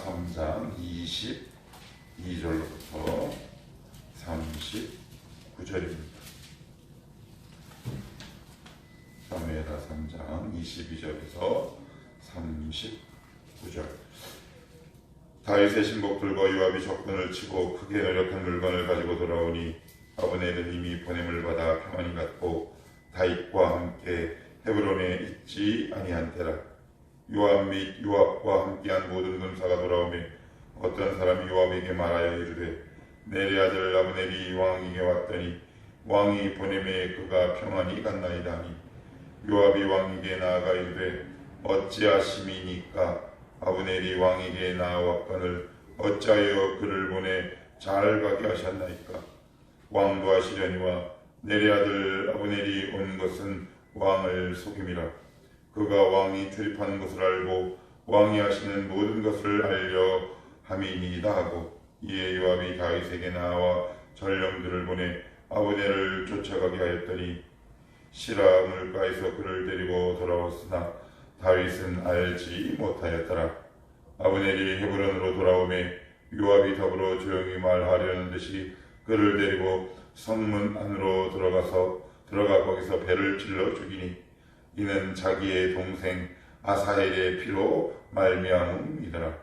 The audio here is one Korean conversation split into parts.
3장 22절로부터 39절입니다. 사무엘하 3장 22절에서 39절. 다윗의 신복들과 요압이 적군을 치고 크게 노력한 물건을 가지고 돌아오니 아브넬은 이미 보냄을 받아 평안히 갔고 다윗과 함께 헤브론에 있지 아니한 때라. 요압 및 요압과 함께한 모든 군사가 돌아오매 어떤 사람이 요압에게 말하여 이르되 내리 아들 아브넬이 왕에게 왔더니 왕이 보냄에 그가 평안히 갔나이다 하니 요압이 왕에게 나아가 이르되 어찌하심이니까 아브넬이 왕에게 나아왔거늘 어찌하여 그를 보내 잘 가게 하셨나이까. 왕도 하시려니와 내리 아들 아브넬이 온 것은 왕을 속임이라. 그가 왕이 출입하는 것을 알고 왕이 하시는 모든 것을 알려 함이니이다 하고 이에 요압이 다윗에게 나와 전령들을 보내 아브넬을 쫓아가게 하였더니 시라 물가에서 그를 데리고 돌아왔으나 다윗은 알지 못하였더라. 아브넬이 헤브론으로 돌아오매 요압이 더불어 조용히 말하려는 듯이 그를 데리고 성문 안으로 들어가 거기서 배를 찔러 죽이니 이는 자기의 동생 아사헬의 피로 말미암음이더라.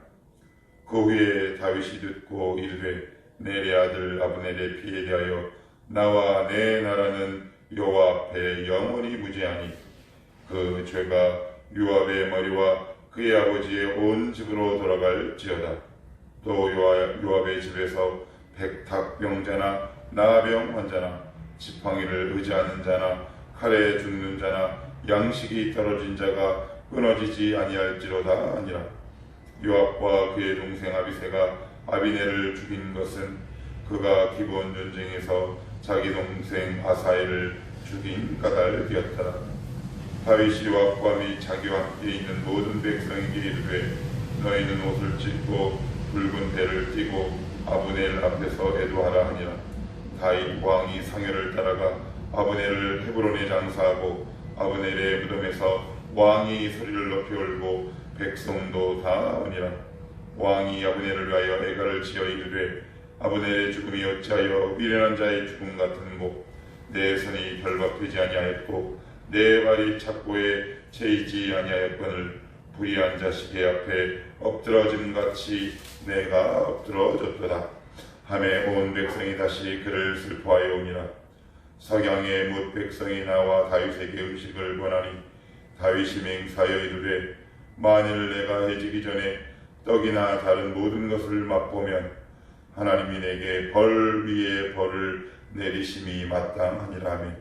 그 후에 다윗이 듣고 이르되 내 아들 아브넬의 피에 대하여 나와 내 나라는 여호와 앞에 영원히 무죄하니 그 죄가 요압의 머리와 그의 아버지의 온 집으로 돌아갈지어다. 또 요압의 집에서 백탁병자나 나병 환자나 지팡이를 의지하는 자나 칼에 죽는 자나 양식이 떨어진 자가 끊어지지 아니할지로다 하니라. 요압과 그의 동생 아비새가 아비넬을 죽인 것은 그가 기브온 전쟁에서 자기 동생 아사엘을 죽인 까닭이었더라. 다윗이 요압과 및 자기와 함께 있는 모든 백성에게 이르되 너희는 옷을 찢고 붉은 배를 띠고 아브넬 앞에서 애도하라 하니라. 다윗 왕이 상여를 따라가 아브넬을 헤브론에 장사하고 아브넬의 무덤에서 왕이 소리를 높이 울고 백성도 다 오니라. 왕이 아브넬을 위하여 애가를 지어 이르되 아브넬의 죽음이 어찌하여 미련한 자의 죽음 같은고 내 손이 결박되지 아니하였고 내 발이 착고에 채이지 아니하였거늘 불의한 자식의 앞에 엎드러짐같이 내가 엎드러졌도다 하매 온 백성이 다시 그를 슬퍼하여 오니라. 석양에 뭇 백성이 나와 다윗에게 음식을 권하니 다윗이 맹세하여 이르되 만일 내가 해지기 전에 떡이나 다른 모든 것을 맛보면 하나님이 내게 벌 위에 벌을 내리심이 마땅하니라 하며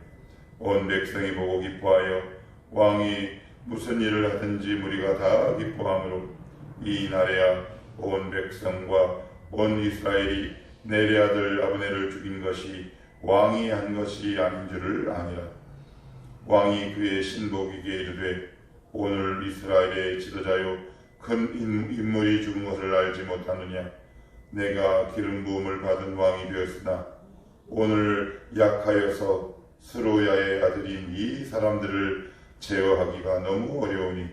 온 백성이 보고 기뻐하여 왕이 무슨 일을 하든지 무리가 다 기뻐하므로 이 날에야 온 백성과 온 이스라엘이 넬의 아들 아브넬을 죽인 것이 왕이 한 것이 아닌 줄을 아니라. 왕이 그의 신복에게 이르되 오늘 이스라엘의 지도자요 큰 인물이 죽은 것을 알지 못하느냐. 내가 기름 부음을 받은 왕이 되었으나 오늘 약하여서 스루야의 아들인 이 사람들을 제어하기가 너무 어려우니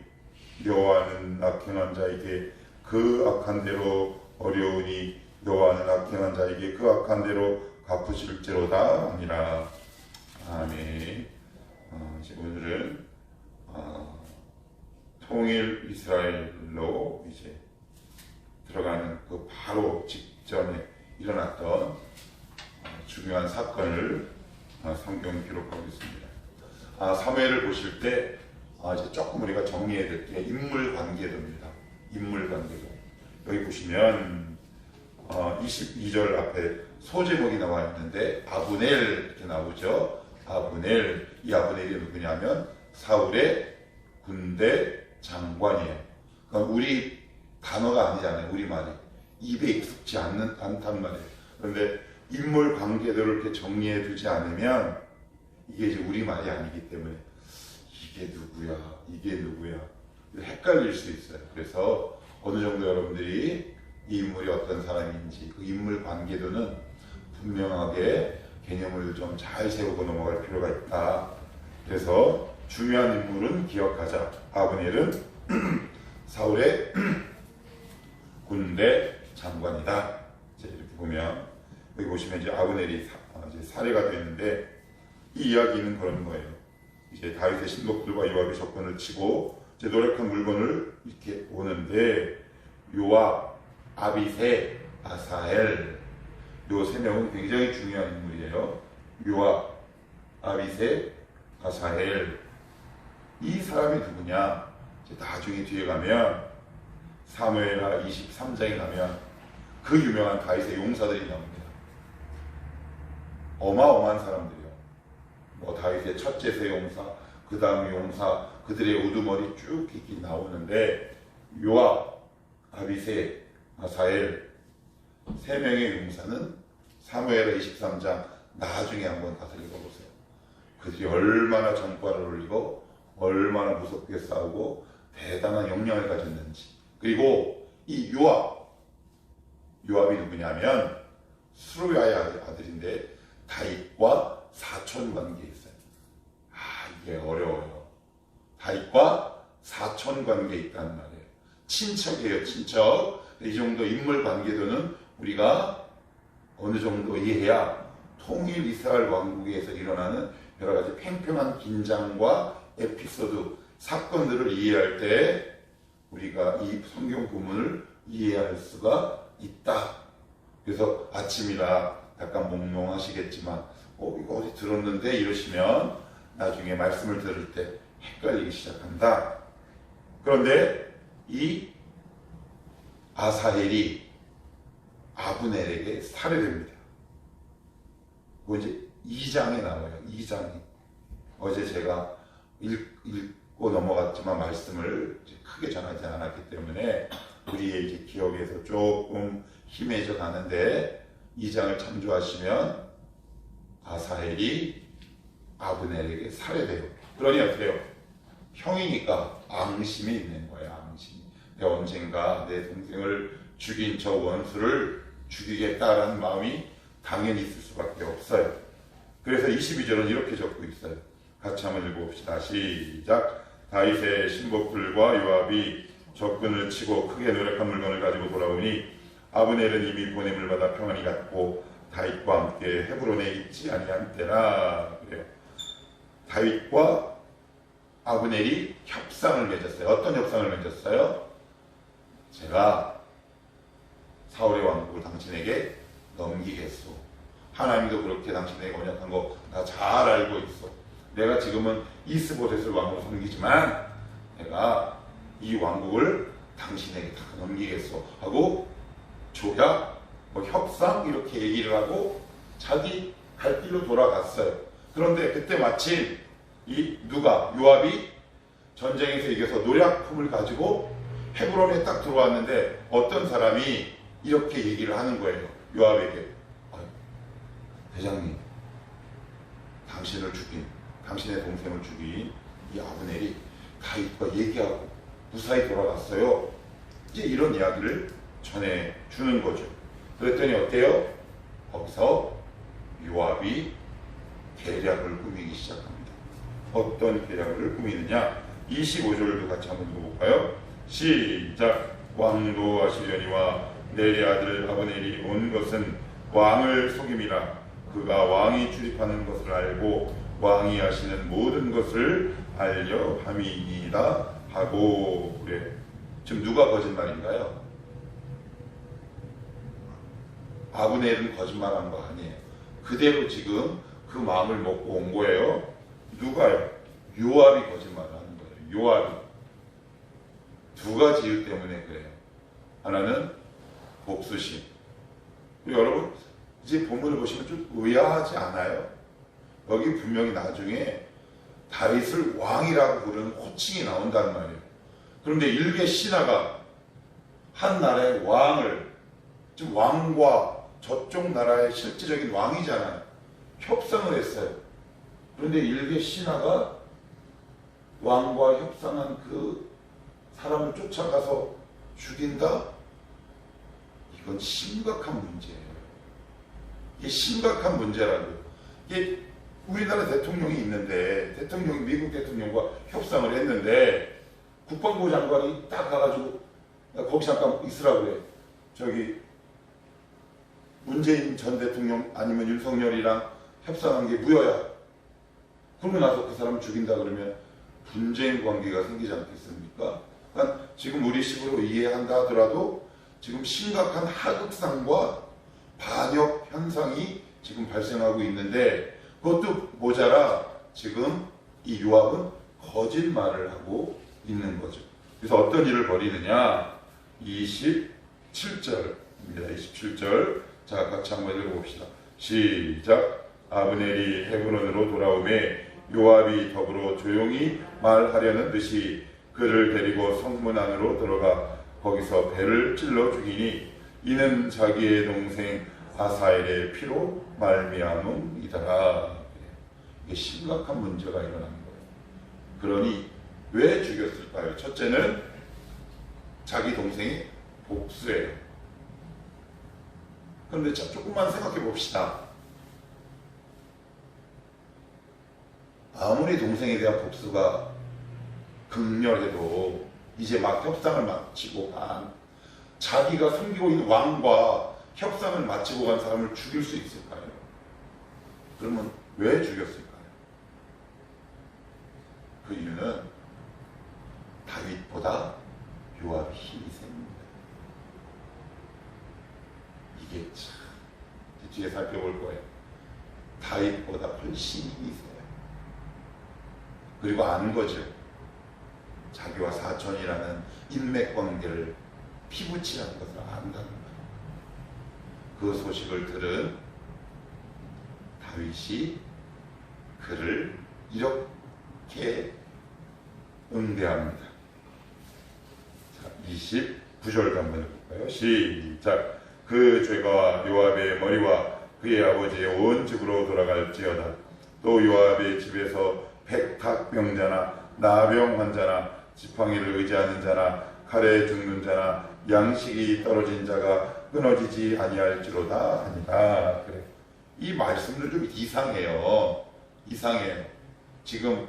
여호와는 악행한 자에게 그 악한 대로 어려우니 여호와는 악행한 자에게 그 악한 대로 갚으실지로다 하니라. 아멘. 오늘은 통일 이스라엘로 이제 들어가는 그 바로 직전에 일어났던 중요한 사건을 성경 기록하고 있습니다. 사무엘을 보실 때 이제 조금 우리가 정리해야 될 게 인물관계도입니다. 인물관계도. 여기 보시면 22절 앞에 소제목이 나와 있는데 아브넬 이렇게 나오죠. 아브넬, 이 아브넬이 누구냐면 사울의 군대 장관이에요. 그러니까 우리 단어가 아니잖아요. 우리말이 입에 익숙지 않단 말이에요. 그런데 인물 관계들을 이렇게 정리해 두지 않으면 이게 이제 우리말이 아니기 때문에 이게 누구야 헷갈릴 수 있어요. 그래서 어느 정도 여러분들이 이 인물이 어떤 사람인지 그 인물 관계도는 분명하게 개념을 좀 잘 세우고 넘어갈 필요가 있다. 그래서 중요한 인물은 기억하자. 아브넬은 사울의 군대 군대 장관이다. 이제 이렇게 보면 여기 보시면 이제 아브넬이 이제 살해가 되는데 이 이야기는 그런 거예요. 이제 다윗의 신복들과 요압이 적군을 치고 이제 노력한 물건을 이렇게 오는데 요압, 아비새, 아사헬 요 세 명은 굉장히 중요한 인물이에요. 요압, 아비새, 아사헬 이 사람이 누구냐? 이제 나중에 뒤에 가면 사무엘하 23장에 가면 그 유명한 다윗의 용사들이 나옵니다. 어마어마한 사람들이요. 뭐 다윗의 첫째 용사, 그 다음 용사, 그들의 우두머리 쭉 이렇게 나오는데 요압, 아비새, 아사엘 세 명의 용사는 사무엘하 23장 나중에 한번 가서 읽어보세요. 그들이 얼마나 전과를 올리고 얼마나 무섭게 싸우고 대단한 역량을 가졌는지. 그리고 이 요압이 누구냐면 수르야의 아들인데 다윗과 사촌 관계에 있어요. 이게 어려워요. 다윗과 사촌 관계에 있다는 말이에요. 친척이에요, 친척. 이 정도 인물 관계도는 우리가 어느 정도 이해해야 통일 이스라엘 왕국에서 일어나는 여러 가지 팽팽한 긴장과 에피소드, 사건들을 이해할 때 우리가 이 성경 부문을 이해할 수가 있다. 그래서 아침이라 약간 몽롱하시겠지만 이거 어디 들었는데 이러시면 나중에 말씀을 들을 때 헷갈리기 시작한다. 그런데 이 아사헬이 아브넬에게 살해됩니다. 그거 이제 2장에 나와요. 2장이. 어제 제가 읽고 넘어갔지만 말씀을 크게 전하지 않았기 때문에 우리의 이제 기억에서 조금 희미해져 가는데 2장을 참조하시면 아사헬이 아브넬에게 살해돼요. 그러니 어떻게 해요? 형이니까 앙심이 있는 거예요. 앙심이. 내가 언젠가 내 동생을 죽인 저 원수를 죽이겠다라는 마음이 당연히 있을 수밖에 없어요. 그래서 22절은 이렇게 적고 있어요. 같이 한번 읽어봅시다. 시작. 다윗의 신복들과 요압이 적군을 치고 크게 노력한 물건을 가지고 돌아오니 아브넬은 이미 보냄을 받아 평안히 갔고 다윗과 함께 헤브론에 있지 아니한 때라. 그래요. 다윗과 아브넬이 협상을 맺었어요. 어떤 협상을 맺었어요? 제가 사울의 왕국을 당신에게 넘기겠소. 하나님도 그렇게 당신에게 언약한 거 나 잘 알고 있어. 내가 지금은 이스보셋을 왕으로 섬기지만 내가 이 왕국을 당신에게 다 넘기겠소 하고 조약, 협상 이렇게 얘기를 하고 자기 갈 길로 돌아갔어요. 그런데 그때 마침 요압이 전쟁에서 이겨서 노략품을 가지고 헤브론에 딱 들어왔는데 어떤 사람이 이렇게 얘기를 하는 거예요. 요압에게. 대장님, 당신의 동생을 죽인 이 아브넬이 다윗과 얘기하고 무사히 돌아갔어요. 이제 이런 이야기를 전해주는 거죠. 그랬더니 어때요? 거기서 요압이 계략을 꾸미기 시작합니다. 어떤 계략을 꾸미느냐? 25절도 같이 한번 읽어볼까요? 시작. 왕도 아시려니와 넬의 아들 아브넬이 온 것은 왕을 속임이라. 그가 왕이 출입하는 것을 알고 왕이 하시는 모든 것을 알려 함이니이다 하고. 그래. 지금 누가 거짓말인가요? 아브넬은 거짓말한 거 아니에요. 그대로 지금 그 마음을 먹고 온 거예요. 누가요? 요압이 거짓말을 하는 거예요. 요압이. 두 가지 이유 때문에 그래요. 하나는 복수심. 여러분 이제 본문을 보시면 좀 의아하지 않아요? 여기 분명히 나중에 다윗을 왕이라고 부르는 호칭이 나온단 말이에요. 그런데 일개 신하가 한 나라의 왕을, 지금 왕과 저쪽 나라의 실질적인 왕이잖아요. 협상을 했어요. 그런데 일개 신하가 왕과 협상한 그 사람을 쫓아가서 죽인다? 이건 심각한 문제예요. 이게 심각한 문제라고요. 이게 우리나라 대통령이 있는데 대통령이 미국 대통령과 협상을 했는데 국방부 장관이 딱 가가지고 거기 잠깐 있으라고 그래. 문재인 전 대통령 아니면 윤석열이랑 협상한 게 무효야. 그러고 나서 그 사람 죽인다 그러면 분쟁 관계가 생기지 않겠습니까? 그러니까 지금 우리 식으로 이해한다 하더라도 지금 심각한 하극상과 반역 현상이 지금 발생하고 있는데 그것도 모자라 지금 이 요압은 거짓말을 하고 있는 거죠. 그래서 어떤 일을 벌이느냐? 27절입니다. 27절. 자, 같이 한번 읽어봅시다. 시작. 아브넬이 헤브론으로 돌아오매 요압이 더불어 조용히 말하려는 듯이 그를 데리고 성문 안으로 들어가 거기서 배를 찔러 죽이니 이는 자기의 동생 아사엘의 피로 말미암음이더라. 이게 심각한 문제가 일어나는 거예요. 그러니 왜 죽였을까요? 첫째는 자기 동생이 복수예요. 그런데 조금만 생각해 봅시다. 아무리 동생에 대한 복수가 극렬해도 이제 막 협상을 마치고 간 자기가 섬기고 있는 왕과 협상을 마치고 간 사람을 죽일 수 있을까요? 그러면 왜 죽였을까요? 그 이유는 다윗보다 요압이 힘이 셉니다. 이게 참 뒤에 살펴볼 거예요. 다윗보다 훨씬 힘이 세요. 그리고 아는 거죠. 자기와 사촌이라는 인맥관계를 피붙이라는 것을 안다는 거예요. 그 소식을 들은 다윗이 그를 이렇게 응대합니다. 자, 29절도 한번 해볼까요? 시작. 그 죄가 요압의 머리와 그의 아버지의 온 집으로 돌아갈지어다. 또 요압의 집에서 백탁병자나 나병 환자나 지팡이를 의지하는 자나 칼에 죽는 자나 양식이 떨어진 자가 끊어지지 아니할지로다 하니라. 그래. 이 말씀도 좀 이상해요. 이상해요. 지금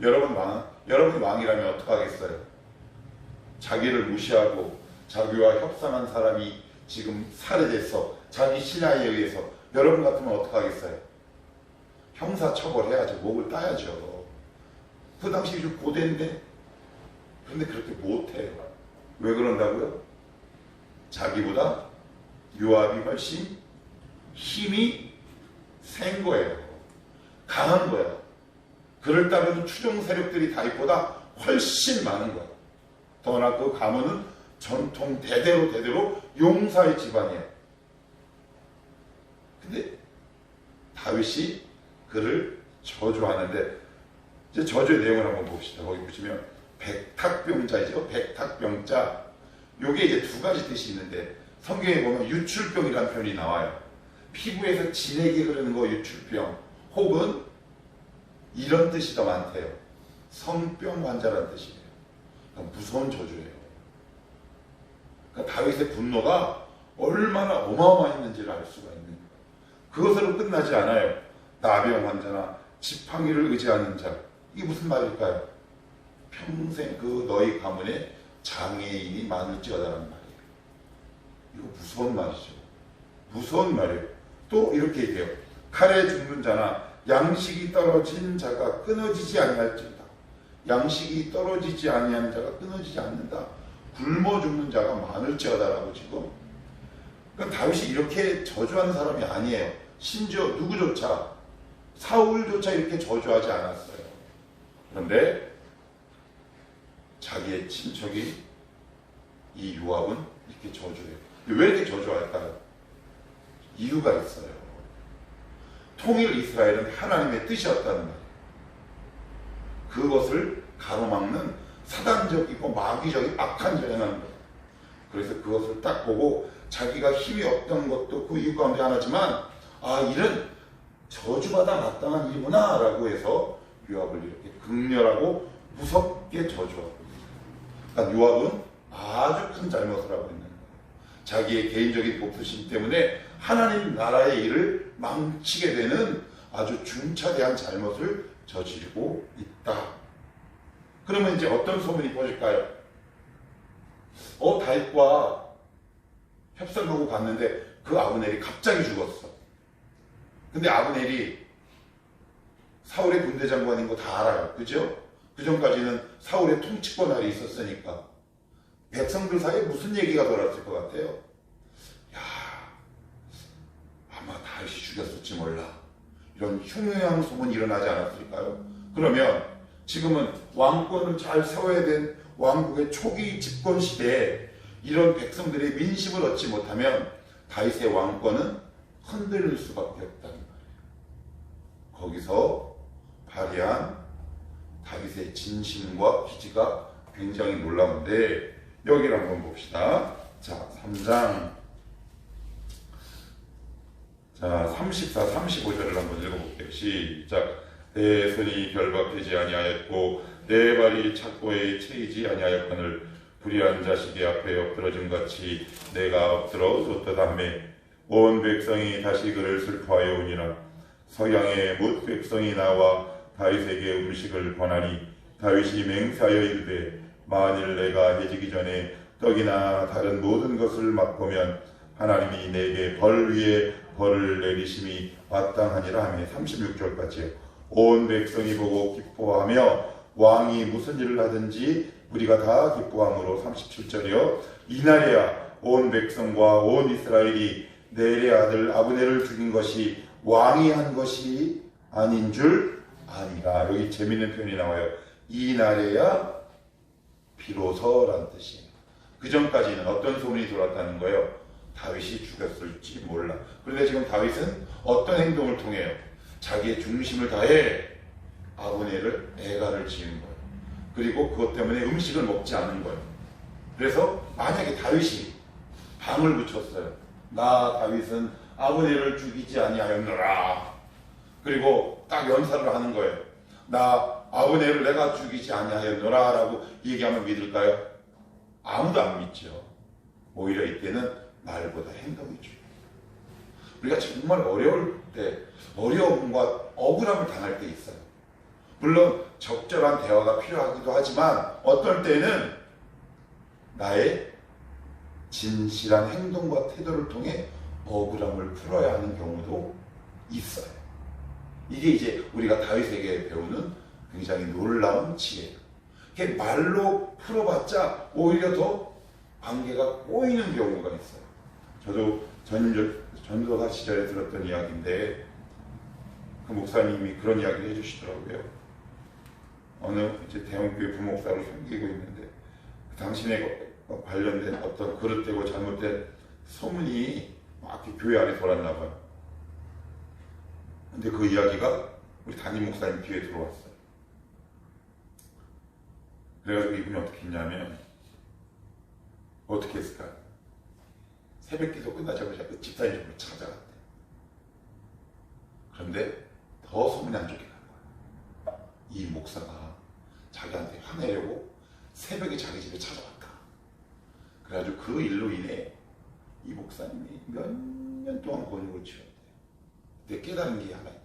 여러분이 왕이라면 어떡하겠어요? 자기를 무시하고 자기와 협상한 사람이 지금 살해돼서 자기 신하에 의해서 여러분 같으면 어떡하겠어요? 형사처벌해야죠. 목을 따야죠. 그 당시 좀 고대인데 그런데 그렇게 못해요. 왜 그런다고요? 자기보다 요압이 훨씬 힘이 센 거예요. 강한 거예요. 그를 따르는 추종 세력들이 다윗보다 훨씬 많은 거예요. 더구나 그 가문은 전통 대대로 용사의 집안이에요. 근데 다윗이 그를 저주하는데 이제 저주의 내용을 한번 봅시다. 거기 보시면 백탁병자이죠. 백탁병자. 요게 이제 두 가지 뜻이 있는데 성경에 보면 유출병이라는 표현이 나와요. 피부에서 진액이 흐르는 거 유출병, 혹은 이런 뜻이 더 많대요. 성병 환자라는 뜻이에요. 그러니까 무서운 저주예요. 그러니까 다윗의 분노가 얼마나 어마어마했는지를 알 수가 있는 거예요. 그것으로 끝나지 않아요. 나병 환자나 지팡이를 의지하는 자. 이게 무슨 말일까요? 평생 그 너희 가문에 장애인이 많을지어다라는 말이에요. 이거 무서운 말이죠. 무서운 말이에요. 또 이렇게 얘기해요. 칼에 죽는 자나 양식이 떨어진 자가 끊어지지 아니할지어다. 양식이 떨어지지 아니하는 자가 끊어지지 않는다. 굶어 죽는 자가 많을지어다라고 지금. 그러니까 다윗이 이렇게 저주하는 사람이 아니에요. 심지어 누구조차 사울조차 이렇게 저주하지 않았어요. 그런데 자기의 친척이 이 요압은 이렇게 저주해요. 왜 이렇게 저주할까요? 이유가 있어요. 통일 이스라엘은 하나님의 뜻이었다는 말이에요. 그것을 가로막는 사단적이고 마귀적인 악한 전쟁을 하는 거예요. 그래서 그것을 딱 보고 자기가 힘이 없던 것도 그 이유 가운데 하나지만 이런 저주받아 마땅한 일이구나 라고 해서 요압을 이렇게 극렬하고 무섭게 저주하고 있습니다. 그러니까 요압은 아주 큰 잘못을 하고 있는 거예요. 자기의 개인적인 복수심 때문에 하나님 나라의 일을 망치게 되는 아주 중차대한 잘못을 저지르고 있다. 그러면 이제 어떤 소문이 퍼질까요? 다윗과 협상하고 갔는데 그 아브넬이 갑자기 죽었어. 근데 아브넬이 사울의 군대 장관인 거 다 알아요. 그죠? 그 전까지는 사울의 통치권 아래 있었으니까 백성들 사이에 무슨 얘기가 돌았을 것 같아요? 야, 아마 다윗이 죽였을지 몰라. 이런 흉흉한 소문이 일어나지 않았을까요? 그러면 지금은 왕권을 잘 세워야 된 왕국의 초기 집권 시대에 이런 백성들의 민심을 얻지 못하면 다윗의 왕권은 흔들릴 수밖에 없다는 거예요. 거기서 발휘한 다윗의 진심과 기지가 굉장히 놀라운데 여기를 한번 봅시다. 자, 3장 34, 35절을 한번 읽어볼게요. 시작. 내 손이 결박되지 아니하였고 내 발이 착고에 채이지 아니하였거늘 불의한 자식이 앞에 엎드러짐 같이 내가 엎드러 줬다하며 온 백성이 다시 그를 슬퍼하여 오니라. 서양의 뭇 백성이 나와 다윗에게 음식을 권하니 다윗이 맹세하여 이르되 만일 내가 해지기 전에 떡이나 다른 모든 것을 맛보면 하나님이 내게 벌 위에 벌을 내리심이 마땅하니라 하며 36절까지요. 온 백성이 보고 기뻐하며 왕이 무슨 일을 하든지 우리가 다 기뻐함으로 37절이요. 이날에야 온 백성과 온 이스라엘이 넬의 아들 아브넬을 죽인 것이 왕이 한 것이 아닌 줄 아니라. 여기 재밌는 표현이 나와요. 이날에야 비로소라는 뜻이에요. 그 전까지는 어떤 소문이 돌았다는 거예요? 다윗이 죽였을지 몰라. 그런데 지금 다윗은 어떤 행동을 통해요? 자기의 중심을 다해 아브넬을 애가를 지은 거예요. 그리고 그것 때문에 음식을 먹지 않은 거예요. 그래서 만약에 다윗이 방을 붙였어요. 나 다윗은 아브넬을 죽이지 아니하였노라. 그리고 딱 연설을 하는 거예요. 나 아브넬을 내가 죽이지 아니하였노라 라고 얘기하면 믿을까요? 아무도 안 믿죠. 오히려 이때는 말보다 행동이 중요해요. 우리가 정말 어려울 때, 어려움과 억울함을 당할 때 있어요. 물론 적절한 대화가 필요하기도 하지만 어떨 때는 나의 진실한 행동과 태도를 통해 억울함을 풀어야 하는 경우도 있어요. 이게 이제 우리가 다윗에게 배우는 굉장히 놀라운 지혜예요. 이게 말로 풀어봤자 오히려 더 관계가 꼬이는 경우가 있어요. 저도 전도사 시절에 들었던 이야기인데 그 목사님이 그런 이야기를 해주시더라고요. 어느 이제 대형교회 부목사로 섬기고 있는데 당신에 관련된 어떤 그릇되고 잘못된 소문이 막 교회 안에 돌았나 봐요. 근데 그 이야기가 우리 담임 목사님 귀에 들어왔어요. 그래가지고 이분이 어떻게 했냐면 어떻게 했을까? 새벽 기도 끝나자마자 그 집사님 집으로 찾아갔대. 그런데 더 소문이 안 좋게 간 거야. 이 목사가 자기한테 화내려고 새벽에 자기 집에 찾아왔다. 그래가지고 그 일로 인해 이 목사님이 몇 년 동안 곤욕을 치렀대. 근데 깨달은 게 하나 있대.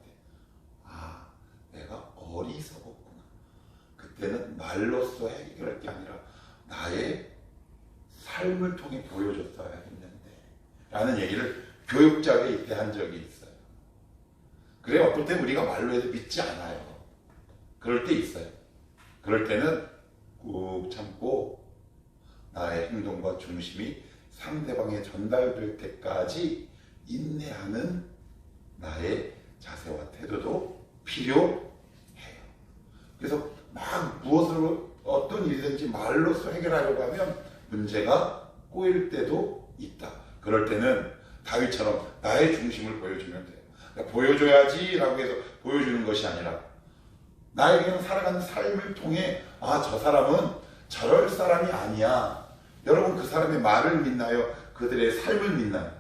아, 내가 어리석었구나. 그때는 말로써 해결할 게 아니라 나의 삶을 통해 보여줬어야 했는데 라는 얘기를 교육자에게 이때 한 적이 있어요. 그래, 어떨 때 우리가 말로 해도 믿지 않아요. 그럴 때 있어요. 그럴 때는 꾹 참고 나의 행동과 중심이 상대방에 전달될 때까지 인내하는 나의 자세와 태도도 필요해요. 그래서 막 무엇으로 어떤 일이든지 말로써 해결하려고 하면 문제가 꼬일 때도 있다. 그럴 때는 다윗처럼 나의 중심을 보여주면 돼요. 그러니까 보여줘야지 라고 해서 보여주는 것이 아니라 나의 그냥 살아가는 삶을 통해 아, 저 사람은 저럴 사람이 아니야. 여러분, 그 사람의 말을 믿나요? 그들의 삶을 믿나요?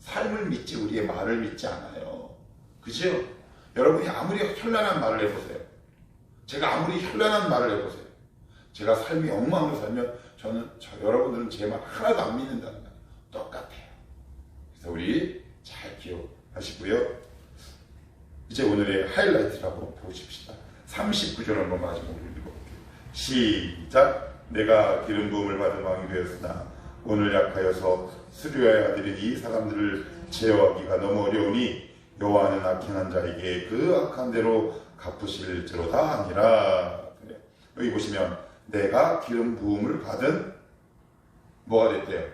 삶을 믿지 우리의 말을 믿지 않아요. 그죠? 여러분이 아무리 현란한 말을 해보세요. 제가 아무리 현란한 말을 해보세요. 제가 삶이 엉망으로 살면 여러분들은 제 말 하나도 안 믿는다는 거예요. 똑같아요. 그래서 우리 잘 기억하시고요. 이제 오늘의 하이라이트를 한번 보십시다. 39절 한번 마지막으로 읽어볼게요. 시작. 내가 기름 부음을 받은 왕이 되었으나 오늘 약하여서 수리아의 아들인 이 사람들을 제어하기가 너무 어려우니 여호와는 악행한 자에게 그 악한 대로 갚으실지로다 하니라. 여기 보시면 내가 기름 부음을 받은 뭐가 됐대요?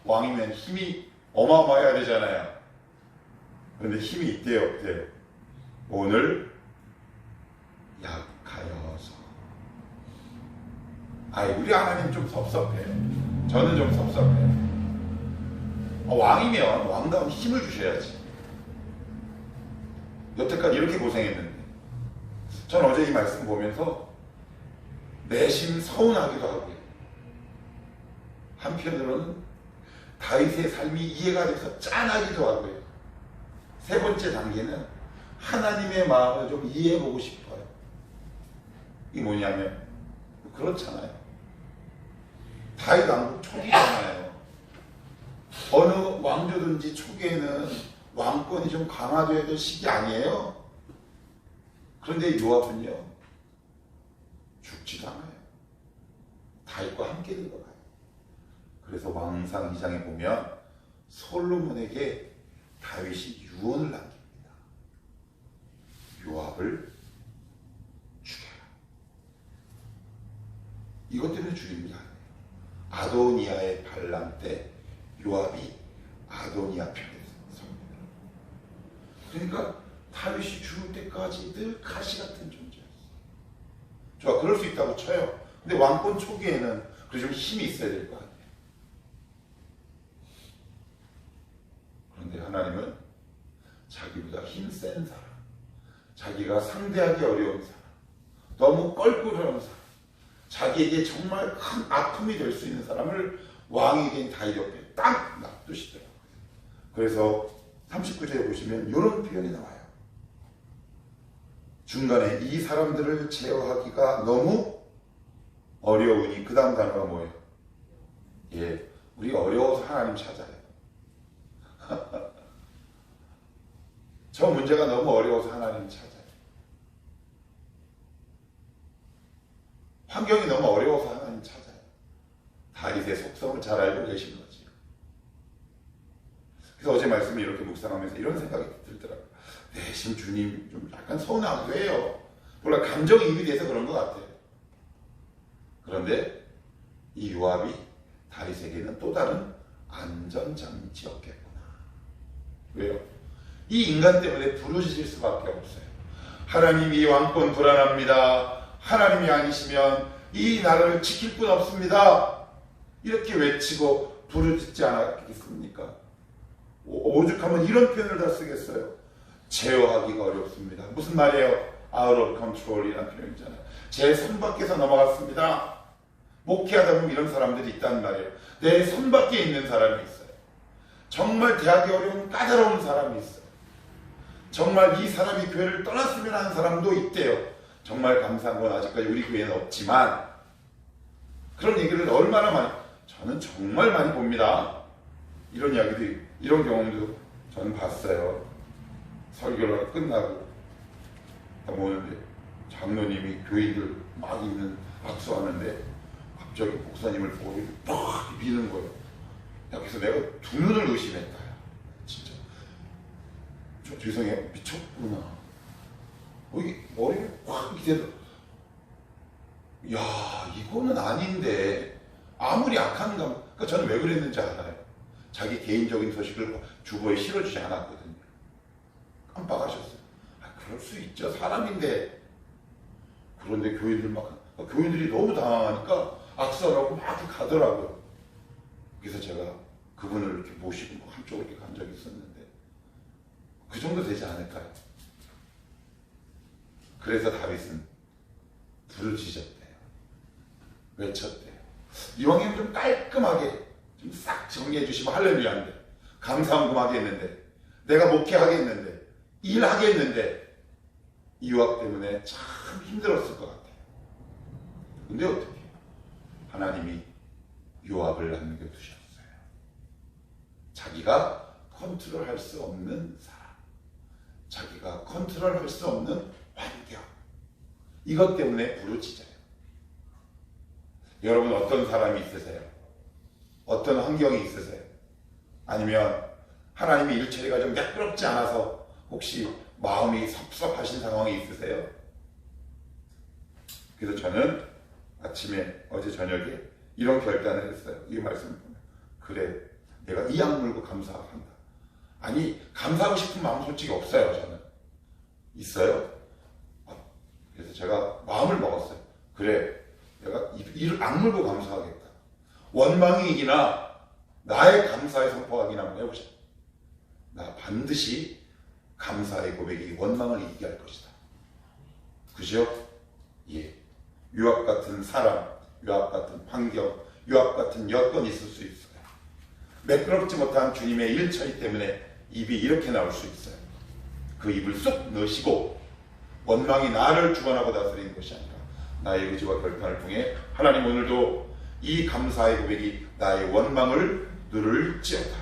왕이면 힘이 어마어마해야 되잖아요. 그런데 힘이 있대요, 없대요? 오늘 약하여서. 우리 하나님 좀 섭섭해요. 저는 좀 섭섭해요. 왕이면 왕다운 힘을 주셔야지. 여태까지 이렇게 고생했는데. 전 어제 이 말씀 보면서 내심 서운하기도 하고요. 한편으로는 다윗의 삶이 이해가 돼서 짠하기도 하고요. 세 번째 단계는 하나님의 마음을 좀 이해해보고 싶어요. 이게 뭐냐면 그렇잖아요. 다윗 왕국 초기잖아요. 어느 왕조든지 초기에는 왕권이 좀 강화되어야 될 시기 아니에요? 그런데 요압은요 죽지도 않아요. 다윗과 함께 늙어가요. 그래서 왕상 2장에 보면 솔로몬에게 다윗이 유언을 남깁니다. 요압을 죽여라. 이것 때문에 죽이는 게 아니에요. 아도니아의 반란 때 요압이 아도니아 편에 섭니다. 그러니까 다윗이 죽을 때까지 늘 가시 같은 존재였어요. 좋아, 그럴 수 있다고 쳐요. 근데 왕권 초기에는 그래도 좀 힘이 있어야 될 거 아니에요. 그런데 하나님은 자기보다 힘센 사람, 자기가 상대하기 어려운 사람, 너무 껄끄러운 사람, 자기에게 정말 큰 아픔이 될 수 있는 사람을 왕이 된 다윗 옆에 딱 놔두시더라고요. 그래서 39절에 보시면 이런 표현이 나와요. 중간에 이 사람들을 제어하기가 너무 어려우니, 그 다음 단어가 뭐예요? 우리 어려워서 하나님 찾아요. 저 문제가 너무 어려워서 하나님 찾아요. 환경이 너무 어려워서 하나님 찾아요. 다윗의 속성을 잘 알고 계신 거지. 그래서 어제 말씀을 이렇게 묵상하면서 이런 생각이 들더라고요. 내심 주님 좀 약간 서운하기도 해요. 몰라, 감정이입이 돼서 그런 것 같아요. 그런데 이 요압이 다윗에게는 또 다른 안전장치였겠구나. 왜요? 이 인간 때문에 부르짖을 수밖에 없어요. 하나님, 이 왕권 불안합니다. 하나님이 아니시면 이 나라를 지킬 분 없습니다. 이렇게 외치고 부르짖지 않았겠습니까? 오죽하면 이런 표현을 다 쓰겠어요. 제어하기가 어렵습니다. 무슨 말이에요? out of control이라는 표현이잖아요. 제 손 밖에서 넘어갔습니다. 목회하다 보면 이런 사람들이 있단 말이에요. 내 손 밖에 있는 사람이 있어요. 정말 대하기 어려운 까다로운 사람이 있어요. 정말 이 사람이 교회를 떠났으면 하는 사람도 있대요. 정말 감사한 건 아직까지 우리 교회는 없지만 그런 얘기를 얼마나 많이, 저는 정말 많이 봅니다. 이런 이야기도, 이런 경험도 저는 봤어요. 설교가 끝나고 오는데 장로님이 교인들 막 있는 악수하는데 갑자기 목사님을 보고 팍 미는 거예요. 그래서 내가 두 눈을 의심했다. 진짜 저 죄송해요, 미쳤구나. 이게 머리를 확 이렇게 대서, 야, 이거는 아닌데. 아무리 악한 감, 그러니까 저는 왜 그랬는지 알아요. 자기 개인적인 소식을 주보에 실어주지 않았거든요. 깜빡하셨어요. 그럴 수 있죠, 사람인데. 그런데 교인들이 너무 당황하니까 악수하라고 막 이렇게 가더라고요. 그래서 제가 그분을 이렇게 모시고 한쪽으로 이렇게 간 적이 있었는데, 그 정도 되지 않을까요? 그래서 다윗은 부르짖었대요. 외쳤대요. 이왕이면 좀 깔끔하게 좀 싹 정리해 주시면 할렐루야인데, 감사함금하게 했는데, 내가 목회하겠는데, 일하겠는데, 이 요압 때문에 참 힘들었을 것 같아요. 근데 어떻게 해요? 하나님이 요압을 남겨두셨어요. 자기가 컨트롤할 수 없는 사람, 자기가 컨트롤할 수 없는 환경, 이것 때문에 부르짖어요. 여러분 어떤 사람이 있으세요? 어떤 환경이 있으세요? 아니면 하나님의 일처리가 좀 매끄럽지 않아서 혹시 마음이 섭섭하신 상황이 있으세요? 그래서 저는 아침에 어제 저녁에 이런 결단을 했어요. 이 말씀을 보면 그래, 내가 이 악물고 감사한다. 아니, 감사하고 싶은 마음 솔직히 없어요. 저는 있어요. 그래서 제가 마음을 먹었어요. 그래, 내가 이를 악물고 감사하겠다. 원망이 이기나 나의 감사의 선포하기나 한번 해보자. 나 반드시 감사의 고백이 원망을 이기게 할 것이다. 그죠? 예. 유압 같은 사람, 유압 같은 환경, 유압 같은 여건이 있을 수 있어요. 매끄럽지 못한 주님의 일처리 때문에 입이 이렇게 나올 수 있어요. 그 입을 쏙 넣으시고 원망이 나를 주관하고 다스리는 것이 아니라 나의 의지와 결단을 통해 하나님 오늘도 이 감사의 고백이 나의 원망을 누를지어다.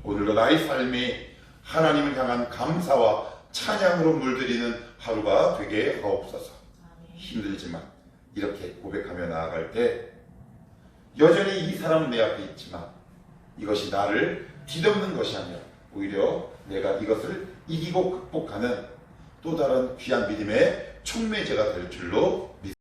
오늘도 나의 삶이 하나님을 향한 감사와 찬양으로 물들이는 하루가 되게 하옵소서. 힘들지만 이렇게 고백하며 나아갈 때 여전히 이 사람은 내 앞에 있지만 이것이 나를 뒤덮는 것이 아니라 오히려 내가 이것을 이기고 극복하는 또 다른 귀한 믿음의 촉매제가 될 줄로 믿습니다.